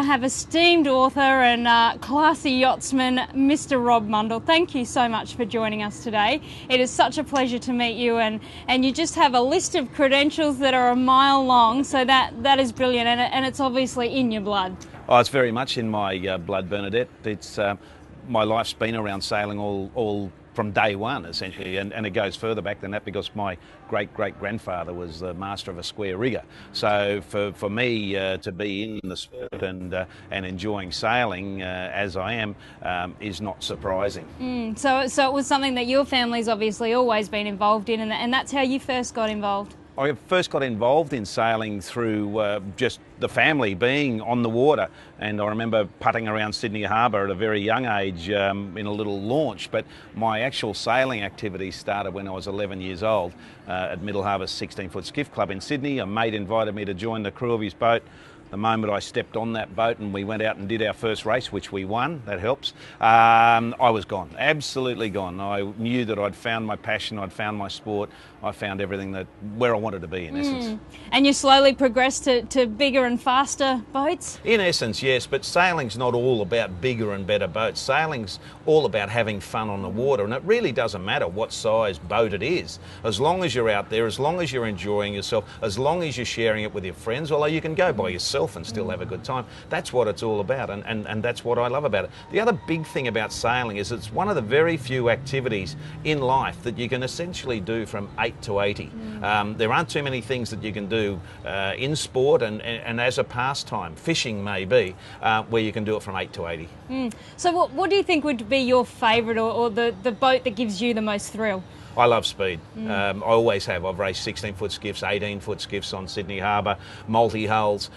have esteemed author and classy yachtsman, Mr. Rob Mundle. Thank you so much for joining us today. It is such a pleasure to meet you, and you just have a list of credentials that are a mile long, so that is brilliant, and it's obviously in your blood. Oh, it's very much in my blood, Bernadette. It's my life's been around sailing all from day one, essentially, and it goes further back than that because my great-great-grandfather was the master of a square rigger. So for me to be in the sport and enjoying sailing as I am is not surprising. So it was something that your family's obviously always been involved in, and that's how you first got involved. I first got involved in sailing through just the family being on the water, and I remember putting around Sydney Harbour at a very young age in a little launch, but my actual sailing activity started when I was 11 years old at Middle Harbour's 16-foot skiff club in Sydney. A mate invited me to join the crew of his boat. The moment I stepped on that boat and we went out and did our first race, which we won, that helps, I was gone, absolutely gone. I knew that I'd found my passion, I'd found my sport, I found everything where I wanted to be, in essence. And you slowly progressed to bigger and faster boats? In essence, yes, but sailing's not all about bigger and better boats. Sailing's all about having fun on the water, and it really doesn't matter what size boat it is. As long as you're out there, as long as you're enjoying yourself, as long as you're sharing it with your friends, although you can go by yourself and still have a good time. That's what it's all about, and that's what I love about it. The other big thing about sailing is it's one of the very few activities in life that you can essentially do from 8 to 80. There aren't too many things that you can do in sport and as a pastime, fishing maybe, where you can do it from 8 to 80. So what do you think would be your favourite or the boat that gives you the most thrill? I love speed. I always have. I've raced 16-foot skiffs, 18-foot skiffs on Sydney Harbour, multi-hulls.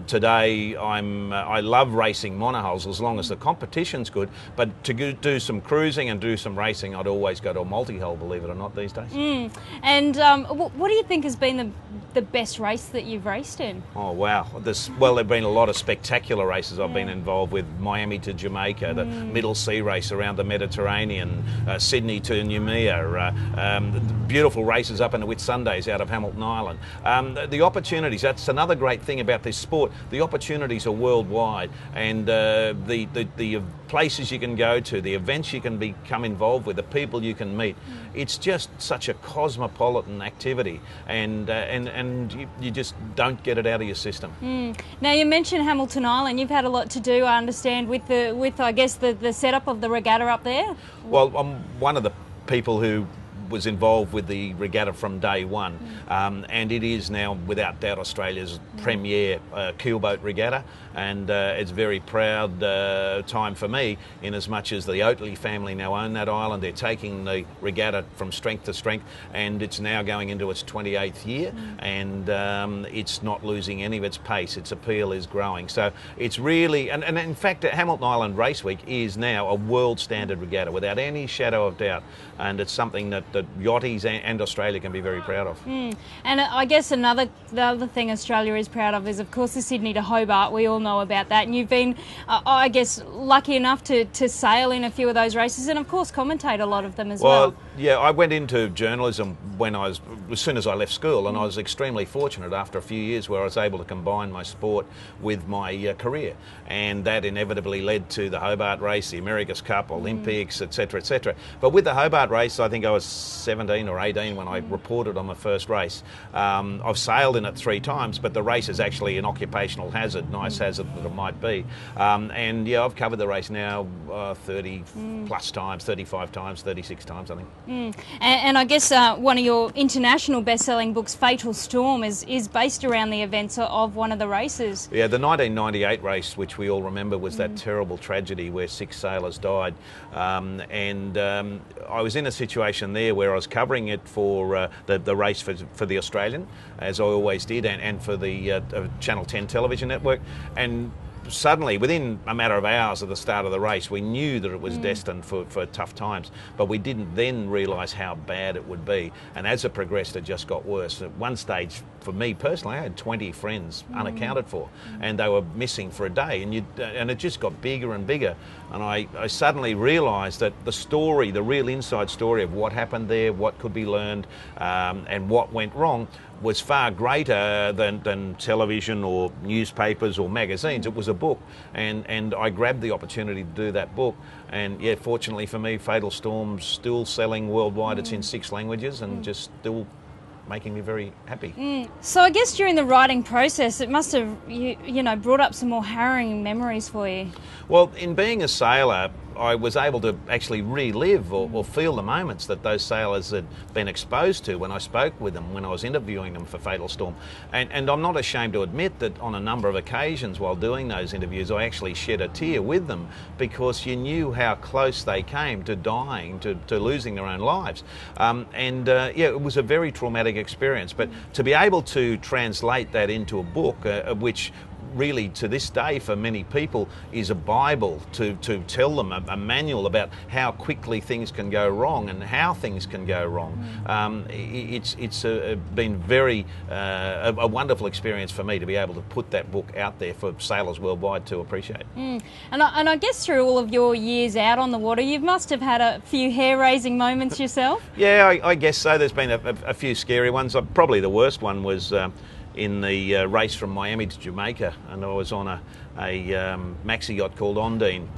Today I love racing monohulls as long as the competition's good, but to do some cruising and do some racing, I'd always go to a multi-hull, believe it or not, these days. And what do you think has been the best race that you've raced in? Oh, wow. Well, there have been a lot of spectacular races I've been involved with. Miami to Jamaica, the Middle Sea race around the Mediterranean, Sydney to Noumea, beautiful races up in the Whitsundays out of Hamilton Island. The opportunities, that's another great thing about this sport, the opportunities are worldwide, and the places you can go to, the events you can become involved with, the people you can meet. It's just such a cosmopolitan activity, and you just don't get it out of your system. Now, you mentioned Hamilton Island. You've had a lot to do, I understand, with I guess the setup of the regatta up there. Well, I'm one of the people who was involved with the regatta from day one, and it is now without doubt Australia's premier keelboat regatta, and it's a very proud time for me in as much as the Oatley family now own that island. They're taking the regatta from strength to strength, and it's now going into its 28th year, and it's not losing any of its pace. Its appeal is growing, so it's really, and in fact Hamilton Island Race Week is now a world standard regatta without any shadow of doubt, and it's something that yachties and Australia can be very proud of. And I guess the other thing Australia is proud of is, of course, the Sydney to Hobart. We all know about that, and you've been, I guess, lucky enough to sail in a few of those races, and of course commentate a lot of them as well. Yeah, I went into journalism as soon as I left school, and I was extremely fortunate after a few years where I was able to combine my sport with my career, and that inevitably led to the Hobart race, the America's Cup, Olympics, etc., etc. But with the Hobart race, I think I was 17 or 18 when I reported on my first race. I've sailed in it 3 times, but the race is actually an occupational hazard, nice hazard that it might be. And yeah, I've covered the race now 30 plus times, 35 times, 36 times, I think. And I guess one of your international best-selling books, Fatal Storm, is based around the events of one of the races. Yeah, the 1998 race, which we all remember, was that terrible tragedy where 6 sailors died. I was in a situation there where I was covering it for the race for the Australian, as I always did, and for the Channel 10 television network. And suddenly, within a matter of hours of the start of the race, we knew that it was destined for tough times, but we didn't then realise how bad it would be. And as it progressed, it just got worse. At one stage, for me personally, I had 20 friends unaccounted for, and they were missing for a day, and it just got bigger and bigger. And I suddenly realised that the story, the real inside story of what happened there, what could be learned, and what went wrong, was far greater than television or newspapers or magazines. It was a book, and I grabbed the opportunity to do that book. And yeah, fortunately for me, Fatal Storm's still selling worldwide. It's in 6 languages and just still making me very happy. So I guess during the writing process, it must have you know brought up some more harrowing memories for you. Well, in being a sailor, I was able to actually relive or feel the moments that those sailors had been exposed to when I spoke with them, when I was interviewing them for Fatal Storm. And I'm not ashamed to admit that on a number of occasions while doing those interviews, I actually shed a tear with them, because you knew how close they came to dying, to losing their own lives. Yeah, it was a very traumatic experience. But to be able to translate that into a book, which really to this day for many people is a Bible to tell them, a manual about how quickly things can go wrong and how things can go wrong. It's been very a wonderful experience for me to be able to put that book out there for sailors worldwide to appreciate. And I guess through all of your years out on the water, you must have had a few hair-raising moments yourself. Yeah, I guess so. There's been a few scary ones. Probably the worst one was in the race from Miami to Jamaica, and I was on a maxi yacht called Ondine,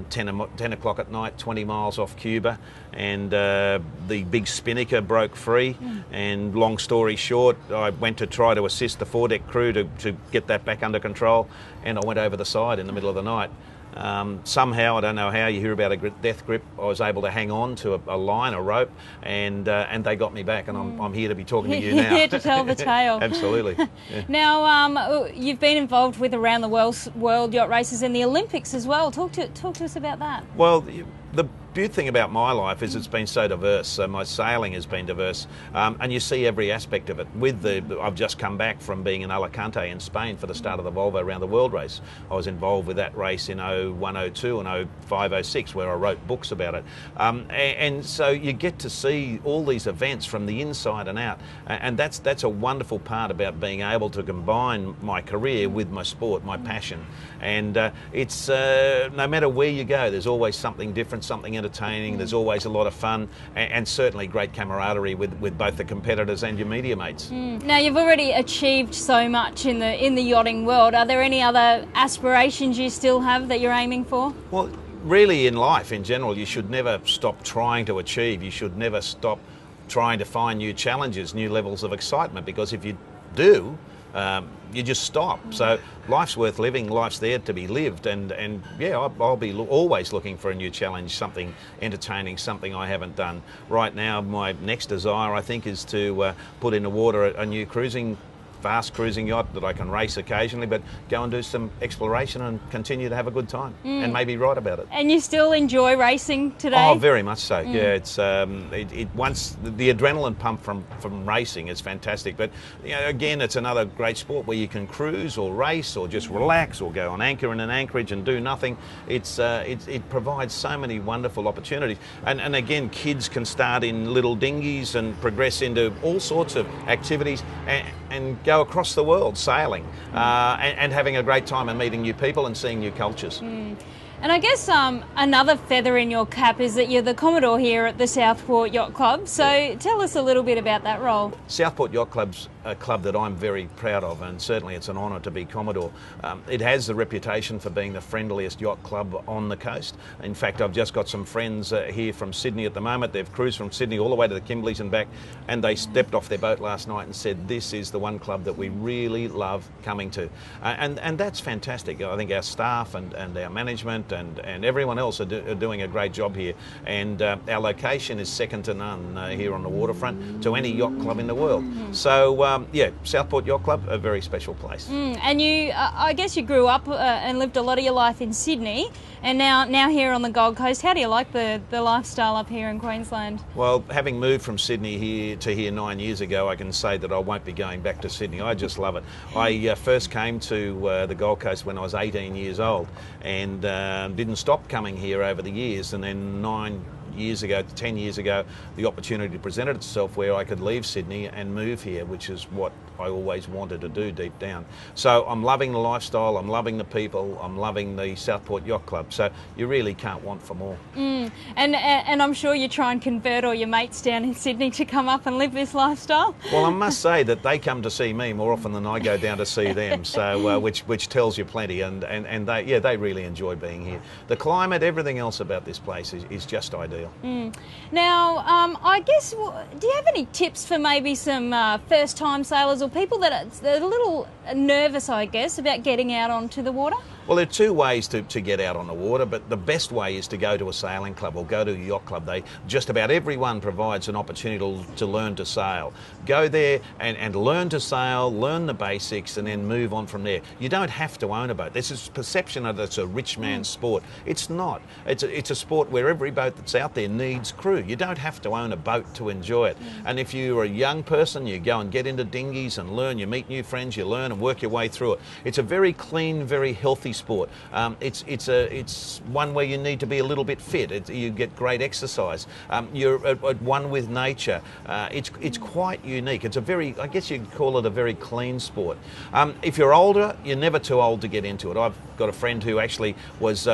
10 o'clock at night, 20 miles off Cuba, and the big spinnaker broke free. And long story short, I went to try to assist the foredeck crew to get that back under control, and I went over the side in the middle of the night. Somehow, I don't know how, you hear about a death grip, I was able to hang on to a line, a rope, and they got me back, and I'm here to be talking to you now. Here to tell the tale. Absolutely. Yeah. Now, you've been involved with around the world yacht races and the Olympics as well. Talk to us about that. Well, the beautiful thing about my life is it's been so diverse. So my sailing has been diverse, and you see every aspect of it. I've just come back from being in Alicante in Spain for the start of the Volvo Around the World race. I was involved with that race in 01, 02 and 05, 06, where I wrote books about it. And so you get to see all these events from the inside and out, and that's a wonderful part about being able to combine my career with my sport, my passion. And it's no matter where you go, there's always something different, something entertaining. There's always a lot of fun, and certainly great camaraderie with both the competitors and your media mates. Now, you've already achieved so much in the yachting world. Are there any other aspirations you still have that you're aiming for? Well, really in life in general, you should never stop trying to achieve. You should never stop trying to find new challenges, new levels of excitement, because if you do, you just stop. So life's worth living, life's there to be lived, and yeah, I'll be always looking for a new challenge, something entertaining, something I haven't done. Right now, my next desire, I think, is to put in the water a new fast cruising yacht that I can race occasionally, but go and do some exploration and continue to have a good time and maybe write about it. And you still enjoy racing today? Oh, very much so. Yeah, it's once the adrenaline pump from racing is fantastic. But you know, again, it's another great sport where you can cruise or race or just relax or go on anchor in an anchorage and do nothing. It provides so many wonderful opportunities. And again, kids can start in little dinghies and progress into all sorts of activities and go across the world sailing and having a great time and meeting new people and seeing new cultures. And I guess another feather in your cap is that you're the Commodore here at the Southport Yacht Club. So tell us a little bit about that role. Southport Yacht Club's a club that I'm very proud of, and certainly it's an honour to be Commodore. It has the reputation for being the friendliest yacht club on the coast. In fact, I've just got some friends here from Sydney at the moment. They've cruised from Sydney all the way to the Kimbleys and back, and they stepped off their boat last night and said, this is the one club that we really love coming to. And that's fantastic. I think our staff and our management and everyone else are doing a great job here. And our location is second to none here on the waterfront to any yacht club in the world. So yeah, Southport Yacht Club, a very special place. And you, I guess you grew up and lived a lot of your life in Sydney, and now here on the Gold Coast. How do you like the lifestyle up here in Queensland? Well, having moved from Sydney here 9 years ago, I can say that I won't be going back to Sydney. I just love it. I first came to the Gold Coast when I was 18 years old, and didn't stop coming here over the years, and then 9 years ago, 10 years ago, the opportunity presented itself where I could leave Sydney and move here, which is what I always wanted to do deep down. So I'm loving the lifestyle, I'm loving the people, I'm loving the Southport Yacht Club. So you really can't want for more. And I'm sure you try and convert all your mates down in Sydney to come up and live this lifestyle. Well, I must say that they come to see me more often than I go down to see them. So which tells you plenty. And they really enjoy being here. The climate, everything else about this place is just ideal. Now, I guess, do you have any tips for maybe some first-time sailors or people that are a little nervous, I guess, about getting out onto the water? Well, there are two ways to get out on the water, but the best way is to go to a sailing club or go to a yacht club. Just about everyone provides an opportunity to learn to sail. Go there and learn to sail, learn the basics, and then move on from there. You don't have to own a boat. There's this perception that it's a rich man's sport. It's not. It's a sport where every boat that's out there needs crew. You don't have to own a boat to enjoy it. And if you're a young person, you go and get into dinghies and learn. You meet new friends, you learn and work your way through it. It's a very clean, very healthy sport. It's one where you need to be a little bit fit. You get great exercise. You're at one with nature. It's quite unique. It's I guess you'd call it a very clean sport. If you're older, you're never too old to get into it. I've got a friend who actually was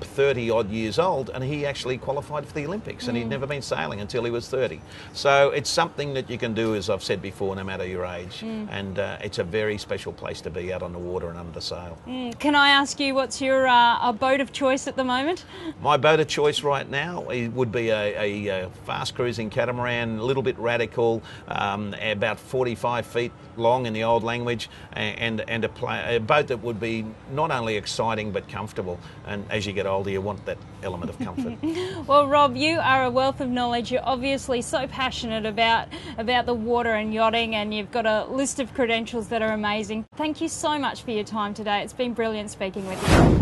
30 odd years old, and he actually qualified for the Olympics, and he'd never been sailing until he was 30. So it's something that you can do, as I've said before, no matter your age. And it's a very special place to be, out on the water and under the sail. Can I ask you, what's your boat of choice at the moment? My boat of choice right now would be a fast cruising catamaran, a little bit radical, about 45 feet long in the old language, and a boat that would be not only exciting but comfortable. And as you get older, you want that element of comfort. Well, Rob, you are a wealth of knowledge. You're obviously so passionate about the water and yachting, and you've got a list of credentials that are amazing. Thank you so much for your time today. It's been brilliant speaking with you.